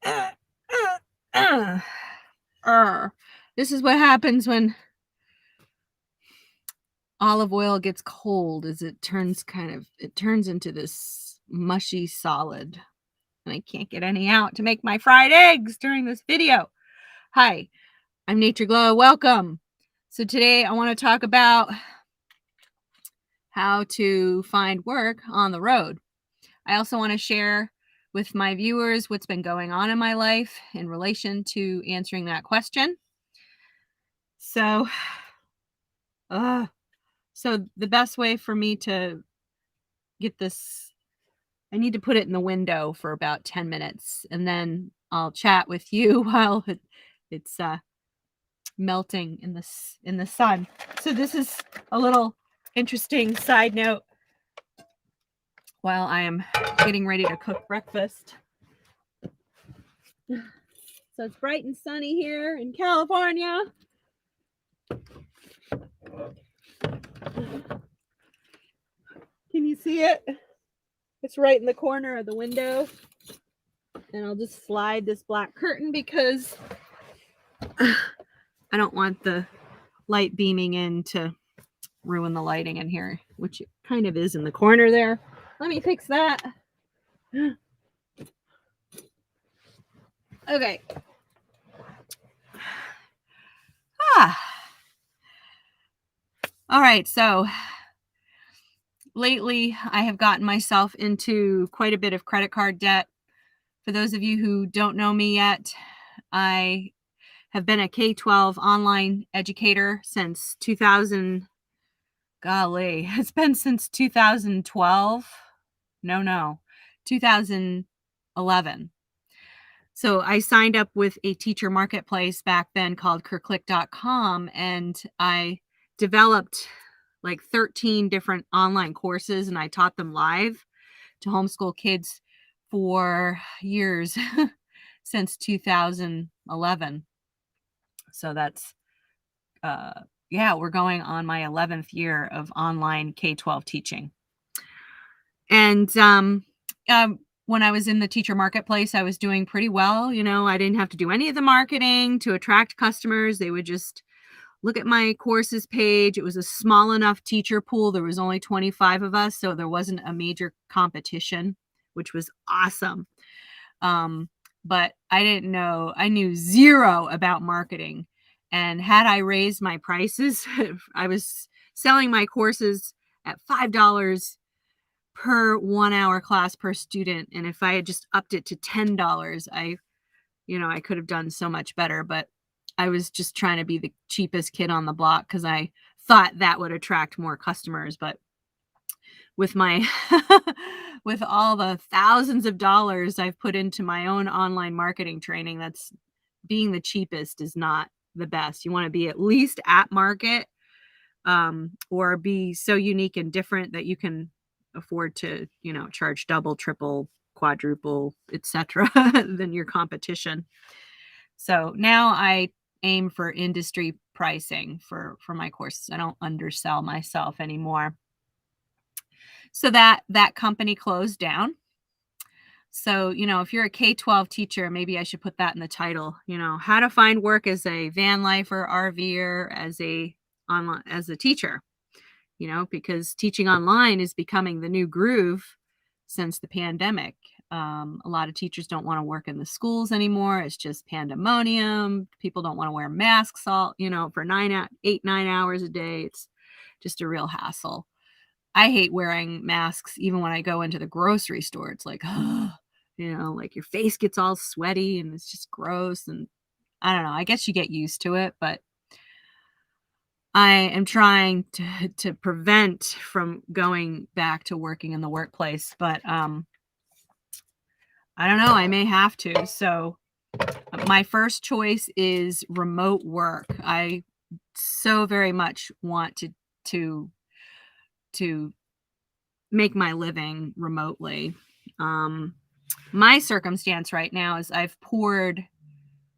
Uh, uh, uh, this is what happens when olive oil gets cold, is it turns into this mushy solid, and I can't get any out to make my fried eggs during this video. Hi, I'm Nature Glow. Welcome. So today I want to talk about how to find work on the road. I also want to share with my viewers what's been going on in my life in relation to answering that question. So, so the best way for me to get this, I need to put it in the window for about 10 minutes, and then I'll chat with you while it's melting in the sun. So this is a little interesting side note while I am getting ready to cook breakfast. So it's bright and sunny here in California. Can you see it? It's right in the corner of the window. And I'll just slide this black curtain because I don't want the light beaming in to ruin the lighting in here, which it kind of is in the corner there. Let me fix that. Okay. All right, so lately I have gotten myself into quite a bit of credit card debt. For those of you who don't know me yet, I have been a K-12 online educator since 2000. Golly, it's been since 2012. No, 2011. So I signed up with a teacher marketplace back then called Kerclick.com, and I developed like 13 different online courses, and I taught them live to homeschool kids for years since 2011. So that's we're going on my 11th year of online K-12 teaching. And when I was in the teacher marketplace, I was doing pretty well. You know, I didn't have to do any of the marketing to attract customers. They would just look at my courses page. It was a small enough teacher pool. There was only 25 of us, so there wasn't a major competition, which was awesome. But I didn't know, I knew zero about marketing. And had I raised my prices, I was selling my courses at $5 per 1 hour class per student. And if I had just upped it to $10, I could have done so much better, but I was just trying to be the cheapest kid on the block because I thought that would attract more customers. But with my, with all the thousands of dollars I've put into my own online marketing training, that's being the cheapest is not the best. You want to be at least at market, or be so unique and different that you can afford to, charge double, triple, quadruple, etc. than your competition. So now I aim for industry pricing for my courses. I don't undersell myself anymore. So that company closed down. So, if you're a K-12 teacher, maybe I should put that in the title, how to find work as a Vanlifer, RVer, as a teacher, because teaching online is becoming the new groove since the pandemic. A lot of teachers don't want to work in the schools anymore. It's just pandemonium. People don't want to wear masks for 8, 9 hours a day. It's just a real hassle. I hate wearing masks even when I go into the grocery store. It's like, like your face gets all sweaty and it's just gross. And I don't know, I guess you get used to it, but I am trying to prevent from going back to working in the workplace, but I don't know, I may have to. So my first choice is remote work. I so very much want to make my living remotely. My circumstance right now is I've poured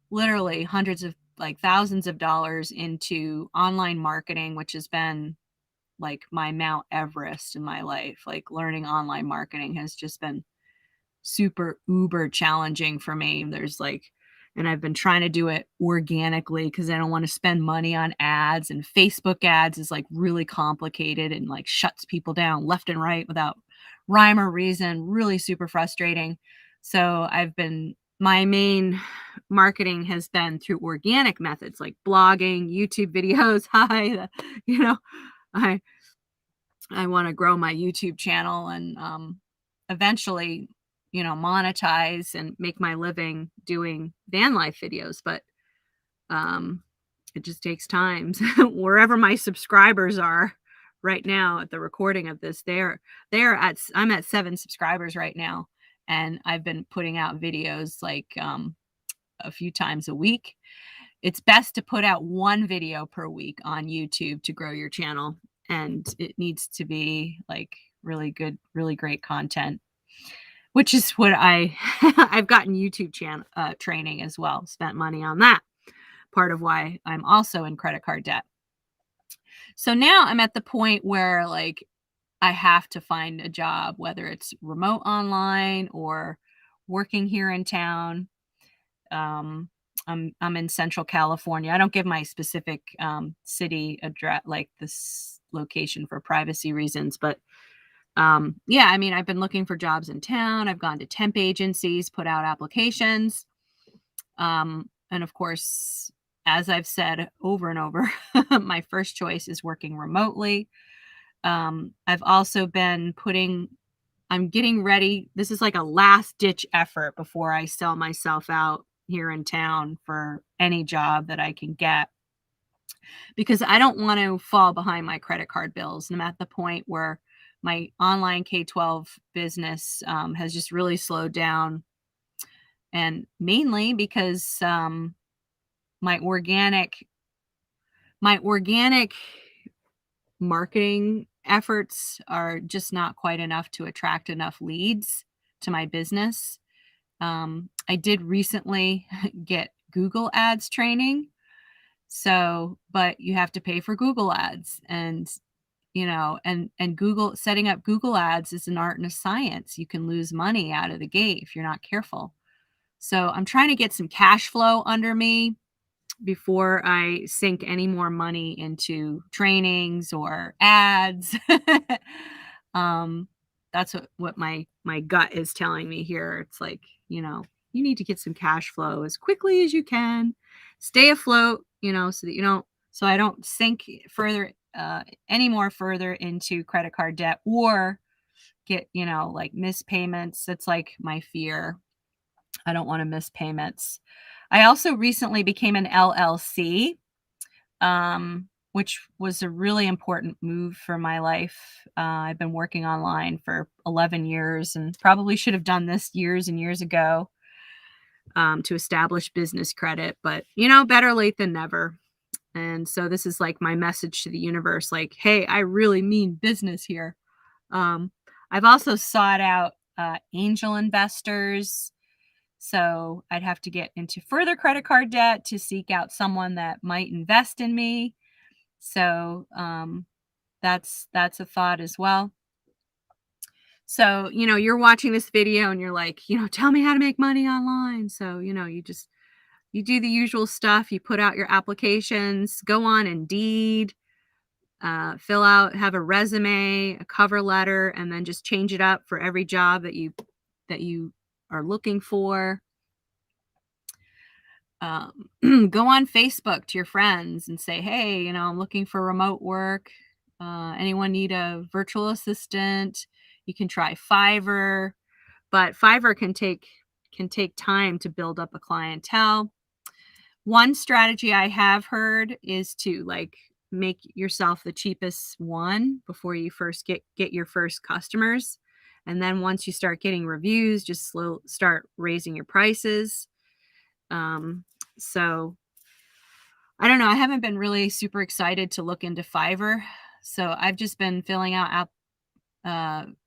literally hundreds of thousands of dollars into online marketing, which has been like my Mount Everest in my life. Like learning online marketing has just been super uber challenging for me. And I've been trying to do it organically because I don't want to spend money on ads, and Facebook ads is like really complicated and like shuts people down left and right without rhyme or reason. Really super frustrating. So my main marketing has been through organic methods like blogging, YouTube videos. You know, I I want to grow my YouTube channel and eventually, monetize and make my living doing van life videos. But um, it just takes time. Wherever my subscribers are right now at the recording of this, I'm at 7 subscribers right now, and I've been putting out videos like a few times a week. It's best to put out 1 video per week on YouTube to grow your channel, and it needs to be like really good, really great content, which is what I've gotten YouTube channel training as well, spent money on that. Part of why I'm also in credit card debt. So now I'm at the point where like I have to find a job, whether it's remote online or working here in town. I'm in Central California. I don't give my specific city address, like this location, for privacy reasons, but yeah, I mean, I've been looking for jobs in town. I've gone to temp agencies, put out applications. And of course, as I've said over and over, my first choice is working remotely. I've also been I'm getting ready. This is like a last ditch effort before I sell myself out here in town for any job that I can get, because I don't want to fall behind my credit card bills. And I'm at the point where my online K-12 business has just really slowed down, and mainly because my organic marketing efforts are just not quite enough to attract enough leads to my business. I did recently get Google Ads training. So, but you have to pay for Google Ads, and and setting up Google Ads is an art and a science. You can lose money out of the gate if you're not careful. So, I'm trying to get some cash flow under me before I sink any more money into trainings or ads. um, that's what my gut is telling me here. It's like, you need to get some cash flow as quickly as you can, stay afloat, so I don't sink further, any more further into credit card debt or get, like miss payments. That's like my fear. I don't want to miss payments. I also recently became an LLC, which was a really important move for my life. I've been working online for 11 years and probably should have done this years and years ago to establish business credit, but better late than never. And so this is like my message to the universe, like, hey, I really mean business here. I've also sought out angel investors. So I'd have to get into further credit card debt to seek out someone that might invest in me. So that's a thought as well. So, you're watching this video and you're like, tell me how to make money online. So, you do the usual stuff. You put out your applications, go on Indeed, have a resume, a cover letter, and then just change it up for every job that you are looking for. Go on Facebook to your friends and say, hey, I'm looking for remote work. Anyone need a virtual assistant? You can try Fiverr, but Fiverr can take time to build up a clientele. One strategy I have heard is to like make yourself the cheapest one before you first get your first customers. And then once you start getting reviews, just start raising your prices. So I don't know. I haven't been really super excited to look into Fiverr. So I've just been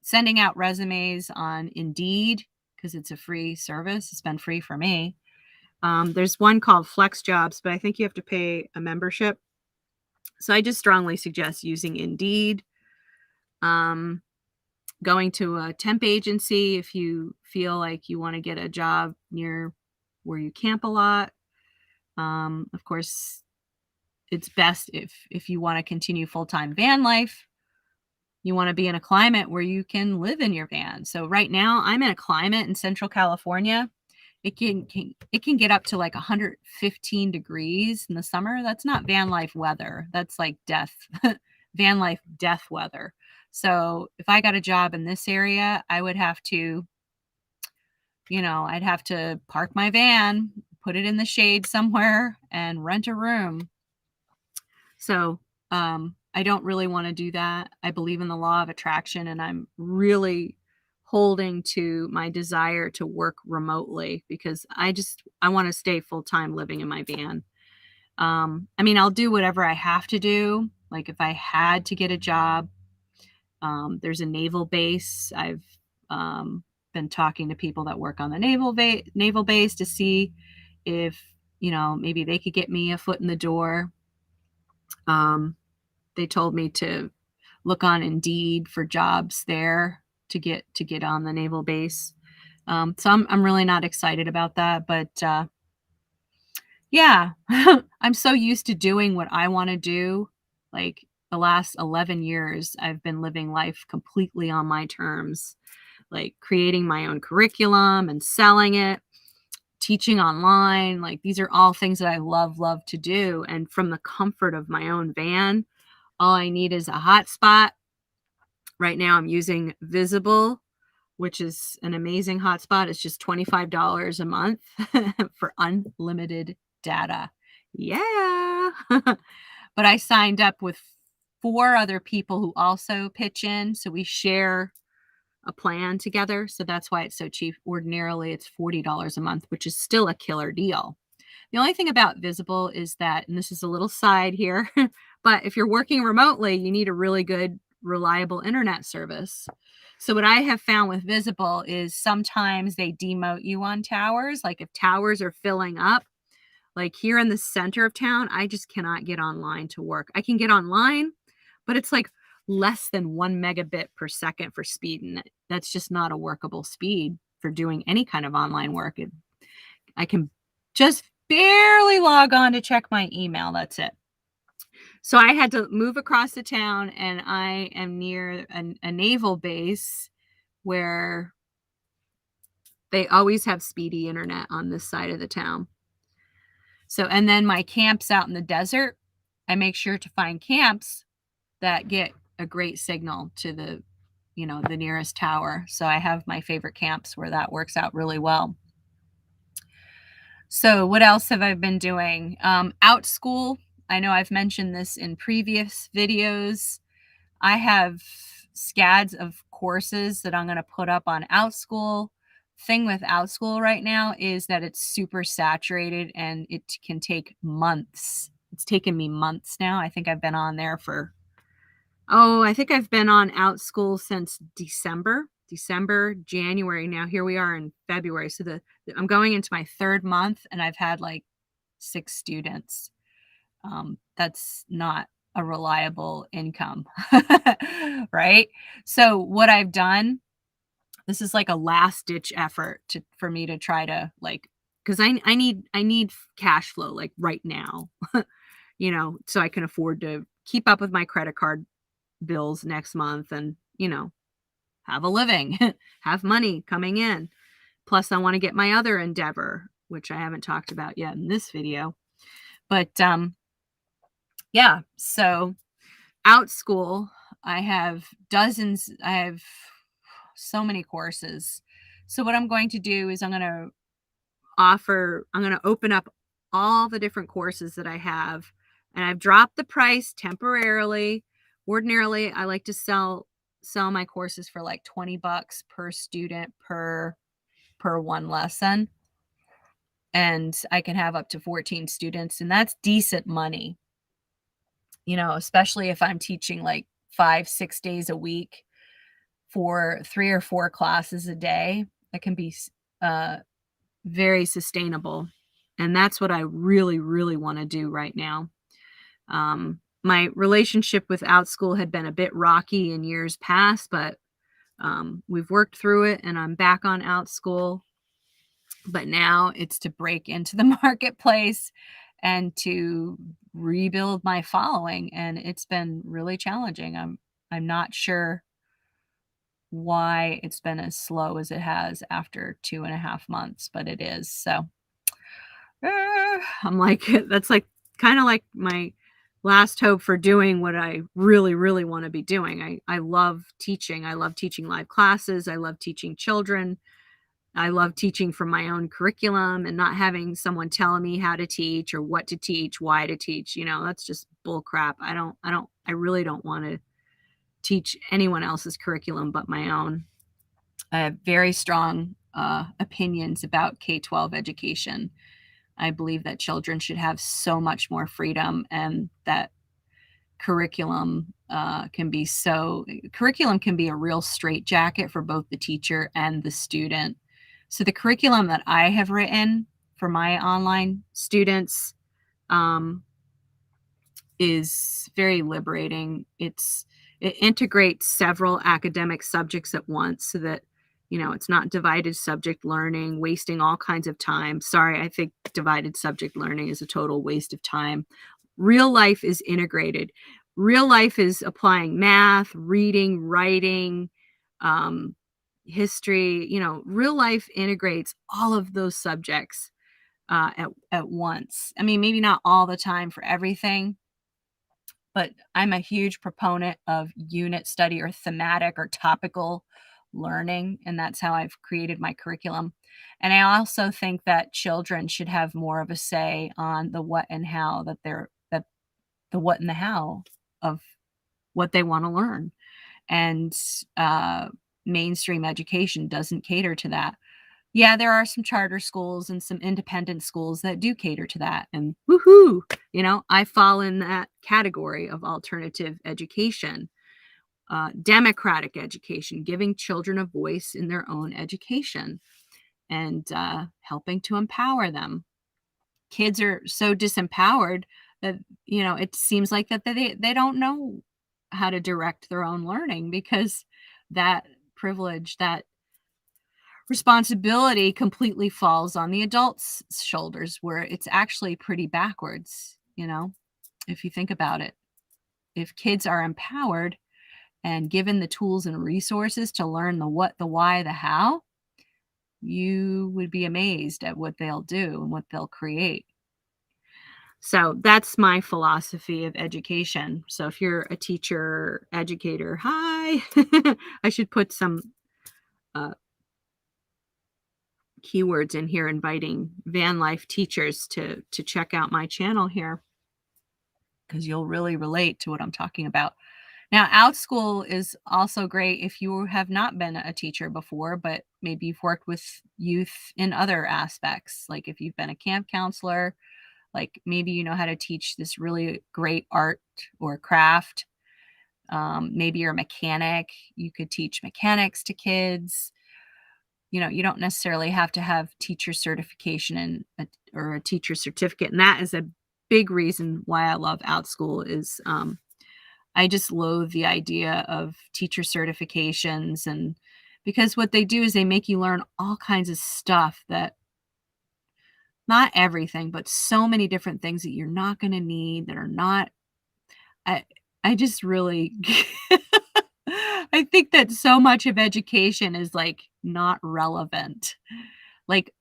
sending out resumes on Indeed because it's a free service. It's been free for me. There's one called Flex Jobs, but I think you have to pay a membership. So I just strongly suggest using Indeed. going to a temp agency if you feel like you want to get a job near where you camp a lot. Of course, it's best if you want to continue full-time van life, you want to be in a climate where you can live in your van. So right now I'm in a climate in Central California. It can get up to like 115 degrees in the summer. That's not van life weather. That's like death, van life death weather. So if I got a job in this area, I would have to, I'd have to park my van, put it in the shade somewhere, and rent a room. So I don't really want to do that. I believe in the law of attraction, and I'm really holding to my desire to work remotely because I want to stay full time living in my van. I mean, I'll do whatever I have to do. Like if I had to get a job, there's a naval base. I've been talking to people that work on the naval base to see if maybe they could get me a foot in the door. They told me to look on Indeed for jobs there to get on the naval base. So I'm really not excited about that, but yeah, I'm so used to doing what I want to do. Like the last 11 years, I've been living life completely on my terms, like creating my own curriculum and selling it, teaching online. Like these are all things that I love to do. And from the comfort of my own van, all I need is a hotspot. Right now I'm using Visible, which is an amazing hotspot. It's just $25 a month for unlimited data. Yeah. But I signed up with 4 other people who also pitch in. So we share a plan together. So that's why it's so cheap. Ordinarily, it's $40 a month, which is still a killer deal. The only thing about Visible is that, and this is a little side here, but if you're working remotely, you need a really good, reliable internet service. So what I have found with Visible is sometimes they demote you on towers. Like if towers are filling up, like here in the center of town, I just cannot get online to work. I can get online, but it's like less than 1 megabit per second for speed. And that's just not a workable speed for doing any kind of online work. I can just barely log on to check my email. That's it. So I had to move across the town, and I am near a naval base where they always have speedy internet on this side of the town. So, and then my camps out in the desert, I make sure to find camps that get a great signal to the nearest tower. So I have my favorite camps where that works out really well. So what else have I been doing? Outschool. I know I've mentioned this in previous videos. I have scads of courses that I'm going to put up on Outschool. Thing with Outschool right now is that it's super saturated and it can take months. It's taken me months now. I think I've been on there I think I've been on Outschool since December, January. Now here we are in February. So I'm going into my 3rd month and I've had like 6 students. That's not a reliable income, right? So what I've done, this is like a last ditch effort for me to try to because I need cash flow like right now, so I can afford to keep up with my credit card bills next month and, have a living, have money coming in. Plus I want to get my other endeavor, which I haven't talked about yet in this video. But yeah, so Outschool, I have so many courses. So what I'm going to do is I'm going to open up all the different courses that I have, and I've dropped the price temporarily. Ordinarily, I like to sell my courses for like $20 per student per one lesson. And I can have up to 14 students, and that's decent money. Especially if I'm teaching like 5-6 days a week for 3 or 4 classes a day, that can be very sustainable. And that's what I really, really want to do right now. My relationship with Outschool had been a bit rocky in years past, but We've worked through it and I'm back on Outschool, but now it's to break into the marketplace and to rebuild my following, and it's been really challenging. I'm not sure why it's been as slow as it has after 2.5 months, but it is. So I'm like, that's like kind of like my last hope for doing what I really, really want to be doing. I love teaching. I love teaching live classes. I love teaching children. I love teaching from my own curriculum and not having someone telling me how to teach or what to teach, why to teach. That's just bull crap. I really don't want to teach anyone else's curriculum but my own. I have very strong opinions about K-12 education. I believe that children should have so much more freedom, and that curriculum can be a real straitjacket for both the teacher and the student. So the curriculum that I have written for my online students is very liberating. It integrates several academic subjects at once so that it's not divided subject learning, wasting all kinds of time. Sorry, I think divided subject learning is a total waste of time. Real life is integrated. Real life is applying math, reading, writing, um, history. Real life integrates all of those subjects at once. I mean, maybe not all the time for everything, but I'm a huge proponent of unit study or thematic or topical learning, and that's how I've created my curriculum. And I also think that children should have more of a say on the what and how that the what and the how of what they want to learn. And mainstream education doesn't cater to that. Yeah, there are some charter schools and some independent schools that do cater to that, and woohoo, I fall in that category of alternative education, democratic education, giving children a voice in their own education and helping to empower them. Kids are so disempowered that, it seems like that they don't know how to direct their own learning because that privilege, that responsibility completely falls on the adults' shoulders, where it's actually pretty backwards, if you think about it. If kids are empowered and given the tools and resources to learn the what, the why, the how, you would be amazed at what they'll do and what they'll create. So that's my philosophy of education. So if you're a teacher, educator, hi, I should put some uh, keywords in here inviting Vanlife teachers to check out my channel here, because you'll really relate to what I'm talking about. Now, Outschool is also great if you have not been a teacher before, but maybe you've worked with youth in other aspects, like if you've been a camp counselor, like maybe you know how to teach this really great art or craft. Maybe you're a mechanic, you could teach mechanics to kids. You don't necessarily have to have teacher certification or a teacher certificate. And that is a big reason why I love Outschool is I just loathe the idea of teacher certifications, and because what they do is they make you learn all kinds of stuff that, not everything, but so many different things that you're not going to need, that are not, I, I just really, I think that so much of education is like not relevant. Like,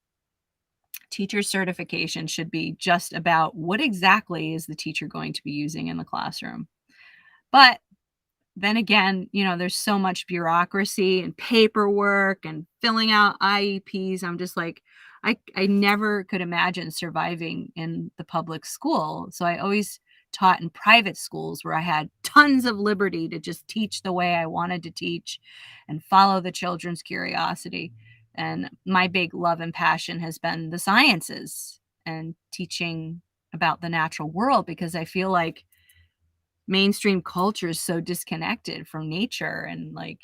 teacher certification should be just about what exactly is the teacher going to be using in the classroom. But then again, there's so much bureaucracy and paperwork and filling out IEPs. I'm just like, I never could imagine surviving in the public school. So I always taught in private schools where I had tons of liberty to just teach the way I wanted to teach and follow the children's curiosity. And my big love and passion has been the sciences and teaching about the natural world, because I feel like mainstream culture is so disconnected from nature, and like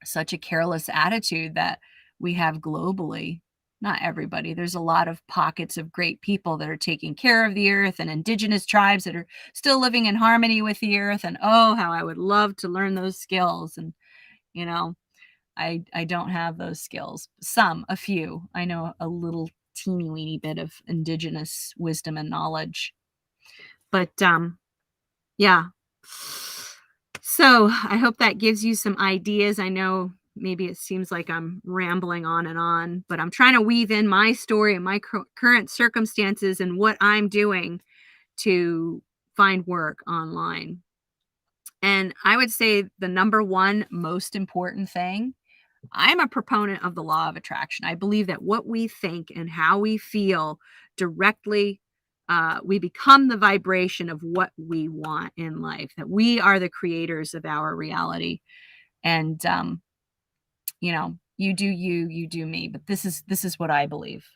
such a careless attitude that we have globally. Not everybody. There's a lot of pockets of great people that are taking care of the earth, and indigenous tribes that are still living in harmony with the earth. And oh, how I would love to learn those skills. And, I don't have those skills. A few. I know a little teeny weeny bit of indigenous wisdom and knowledge. But, yeah. So, I hope that gives you some ideas. I know maybe it seems like I'm rambling on, but I'm trying to weave in my story and my current circumstances and what I'm doing to find work online. And I would say the number one most important thing, I'm a proponent of the law of attraction. I believe that what we think and how we feel directly, we become the vibration of what we want in life, that we are the creators of our reality. And, you do you, you do me, but this is what I believe.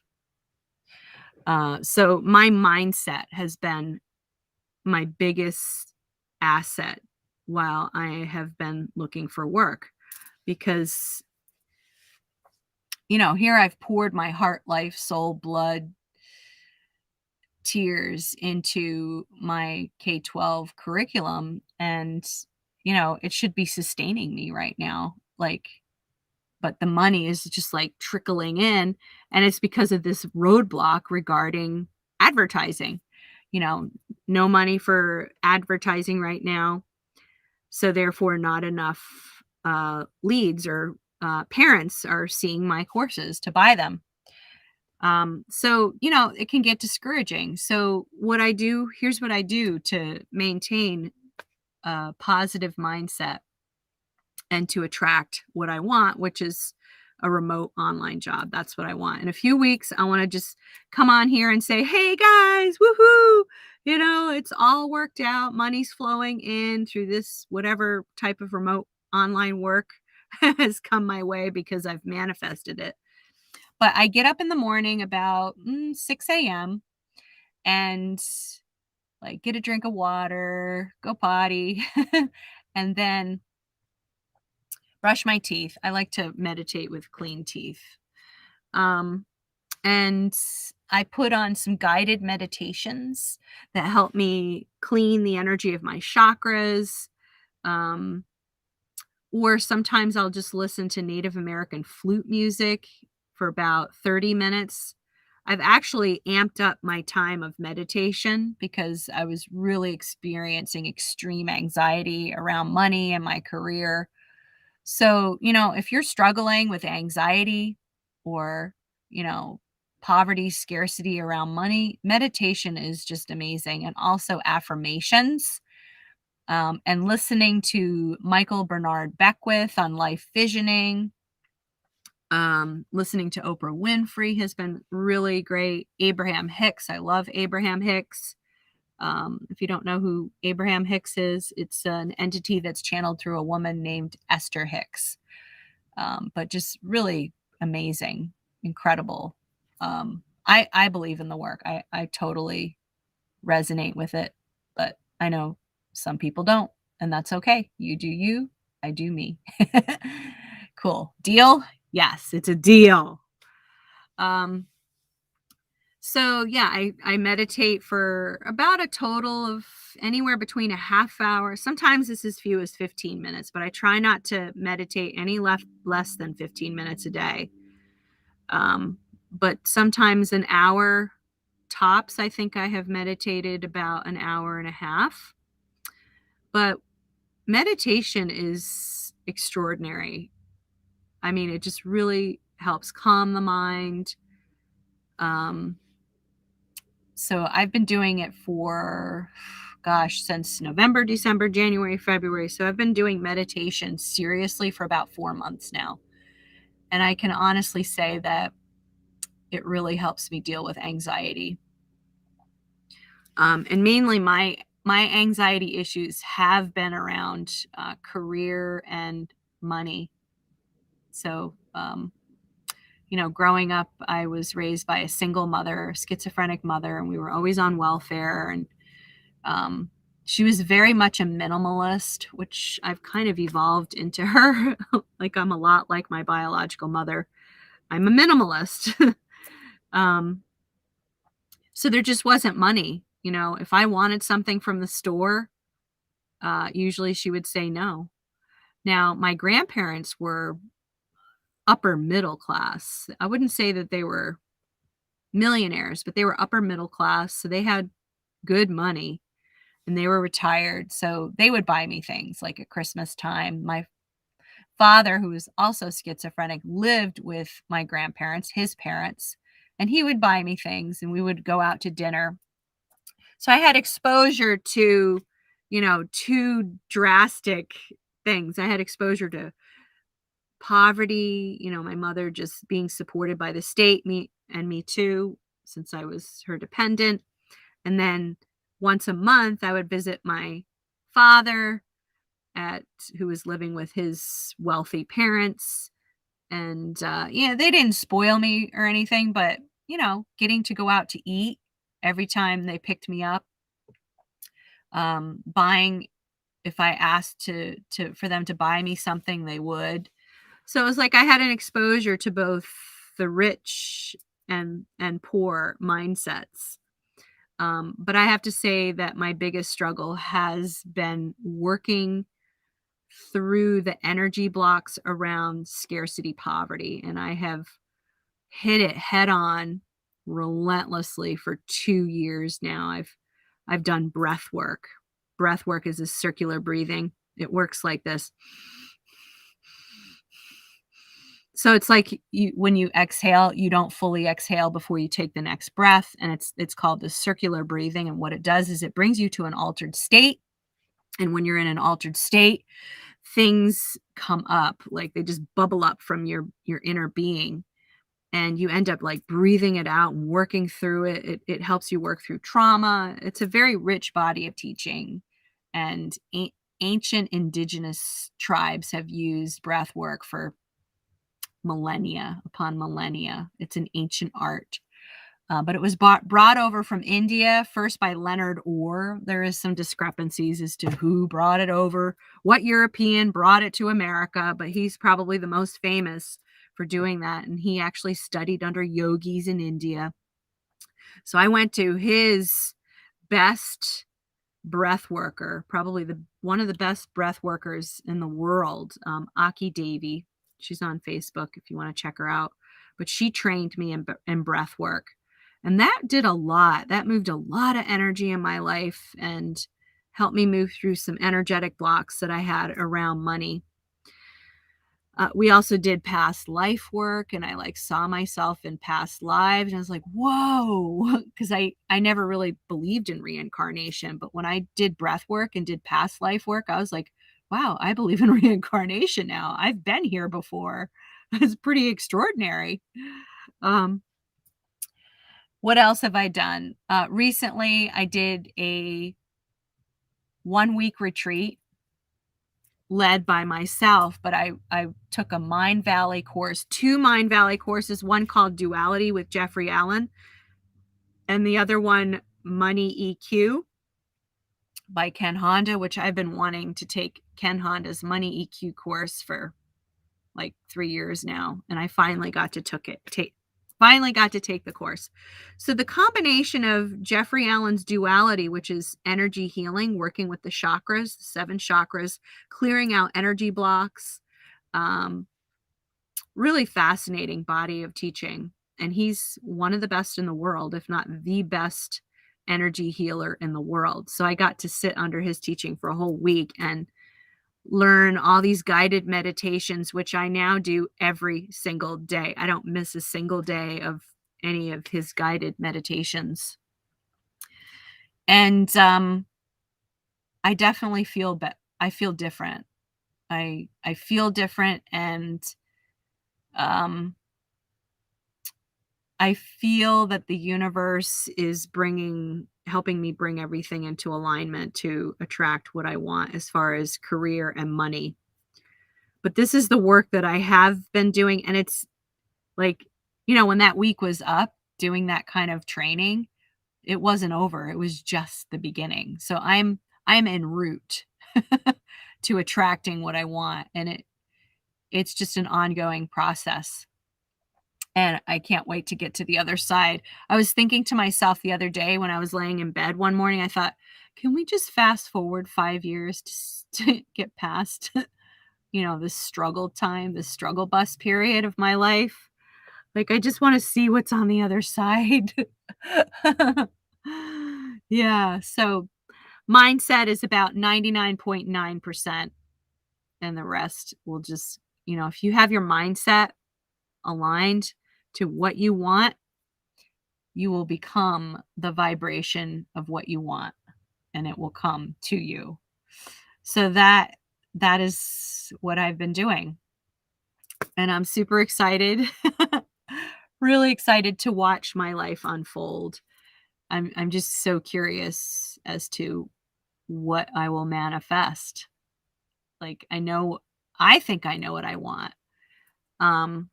So my mindset has been my biggest asset while I have been looking for work because, here I've poured my heart, life, soul, blood, tears into my K-12 curriculum and, it should be sustaining me right now. Like, but the money is just like trickling in and it's because of this roadblock regarding advertising. You know, no money for advertising right now. So therefore not enough leads or parents are seeing my courses to buy them. So, it can get discouraging. So here's what I do to maintain a positive mindset and to attract what I want, which is a remote online job. That's what I want. In a few weeks, I want to just come on here and say, hey guys, woohoo! It's all worked out. Money's flowing in through this, whatever type of remote online work has come my way because I've manifested it. But I get up in the morning about 6 a.m. and like get a drink of water, go potty, and then brush my teeth. I like to meditate with clean teeth. Um, and I put on some guided meditations that help me clean the energy of my chakras. Um, or sometimes I'll just listen to Native American flute music for about 30 minutes. I've actually amped up my time of meditation because I was really experiencing extreme anxiety around money and my career. So, if you're struggling with anxiety or, you know, poverty, scarcity around money, meditation is just amazing. And also affirmations, and listening to Michael Bernard Beckwith on life visioning. Listening to Oprah Winfrey has been really great. Abraham Hicks. I love Abraham Hicks. If you don't know who Abraham Hicks is, it's an entity that's channeled through a woman named Esther Hicks. But just really amazing, incredible. I believe in the work. I totally resonate with it, but I know some people don't, and that's okay. You do you, I do me. Cool. Deal? Yes, it's a deal. Um, So yeah, I meditate for about a total of anywhere between a half hour. Sometimes it's as few as 15 minutes, but I try not to meditate any less than 15 minutes a day. But sometimes an hour tops. I think I have meditated about an hour and a half. But meditation is extraordinary. I mean, it just really helps calm the mind. Um, So I've been doing it for, gosh, since November, December, January, February. So I've been doing meditation seriously for about 4 months now. And I can honestly say that it really helps me deal with anxiety. And mainly my anxiety issues have been around career and money. So, growing up, I was raised by a single mother, schizophrenic mother, and we were always on welfare. And Um, she was very much a minimalist, which I've kind of evolved into her. Like I'm a lot like my biological mother. I'm a minimalist. um, so there just wasn't money. If I wanted something from the store, usually she would say no. Now, my grandparents were upper middle class. I wouldn't say that they were millionaires, but they were upper middle class, so they had good money and they were retired, so they would buy me things like at Christmas time. My father, who was also schizophrenic, lived with my grandparents, his parents, and he would buy me things and we would go out to dinner. So I had exposure to, two drastic things. I had exposure to poverty, my mother just being supported by the state, me too, since I was her dependent. And then once a month I would visit my father at who was living with his wealthy parents. And they didn't spoil me or anything, but getting to go out to eat every time they picked me up, buying if I asked to for them to buy me something, they would. So it was like I had an exposure to both the rich and poor mindsets. But I have to say that my biggest struggle has been working through the energy blocks around scarcity poverty. And I have hit it head on relentlessly for 2 years now. I've done breath work. Breath work is a circular breathing. It works like this. So it's like when you exhale, you don't fully exhale before you take the next breath, and it's called the circular breathing. And what it does is it brings you to an altered state. And when you're in an altered state, things come up, like they just bubble up from your inner being, and you end up like breathing it out and working through it. It helps you work through trauma. It's a very rich body of teaching, and ancient indigenous tribes have used breath work for millennia upon millennia. It's an ancient art. But it was brought over from India first by Leonard Orr. There is some discrepancies as to who brought it over, what European brought it to America, but he's probably the most famous for doing that. And he actually studied under yogis in India. So I went to his best breath worker, probably one of the best breath workers in the world, Aki Devi. She's on Facebook if you want to check her out. But she trained me in breath work. And that did a lot. That moved a lot of energy in my life and helped me move through some energetic blocks that I had around money. We also did past life work, and I like saw myself in past lives, and I was like, whoa, because I never really believed in reincarnation. But when I did breath work and did past life work, I was like, wow, I believe in reincarnation now. I've been here before. It's pretty extraordinary. What else have I done? Recently, I did a 1-week retreat led by myself, but I took a Mind Valley course, 2 Mind Valley courses, one called Duality with Jeffrey Allen, and the other one, Money EQ by Ken Honda, which I've been wanting to take Ken Honda's Money EQ course for like 3 years now, and I finally got to take the course. So the combination of Jeffrey Allen's duality, which is energy healing, working with the chakras, the 7 chakras, clearing out energy blocks, really fascinating body of teaching. And he's one of the best in the world, if not the best energy healer in the world. So I got to sit under his teaching for a whole week and learn all these guided meditations, which I now do every single day. I don't miss a single day of any of his guided meditations. And I definitely I feel different. I feel different, and I feel that the universe is helping me bring everything into alignment to attract what I want as far as career and money. But this is the work that I have been doing. And it's like, when that week was up doing that kind of training, it wasn't over. It was just the beginning. So I'm en route to attracting what I want. And it's just an ongoing process. And I can't wait to get to the other side. I was thinking to myself the other day when I was laying in bed one morning, I thought, can we just fast forward 5 years to get past this struggle time, this struggle bus period of my life. Like, I just wanna see what's on the other side. Yeah, so mindset is about 99.9%, and the rest will just if you have your mindset aligned to what you want, you will become the vibration of what you want, and it will come to you. So that is what I've been doing, and I'm super excited. Really excited to watch my life unfold. I'm just so curious as to what I will manifest. Like, I think I know what I want. Um,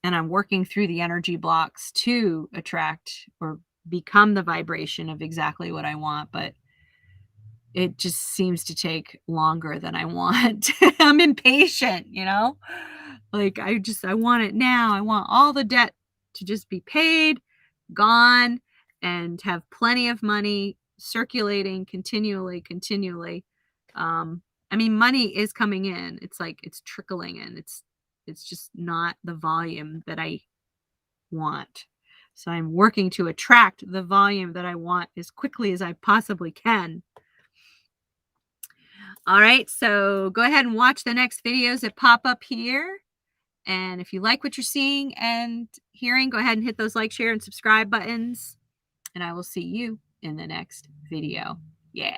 and I'm working through the energy blocks to attract or become the vibration of exactly what I want, but it just seems to take longer than I want. I'm impatient. Like, I want it now. I want all the debt to just be paid, gone, and have plenty of money circulating continually. I mean, money is coming in. It's like it's trickling in. It's just not the volume that I want. So I'm working to attract the volume that I want as quickly as I possibly can. All right, so go ahead and watch the next videos that pop up here. And if you like what you're seeing and hearing, go ahead and hit those like, share, and subscribe buttons. And I will see you in the next video. Yeah.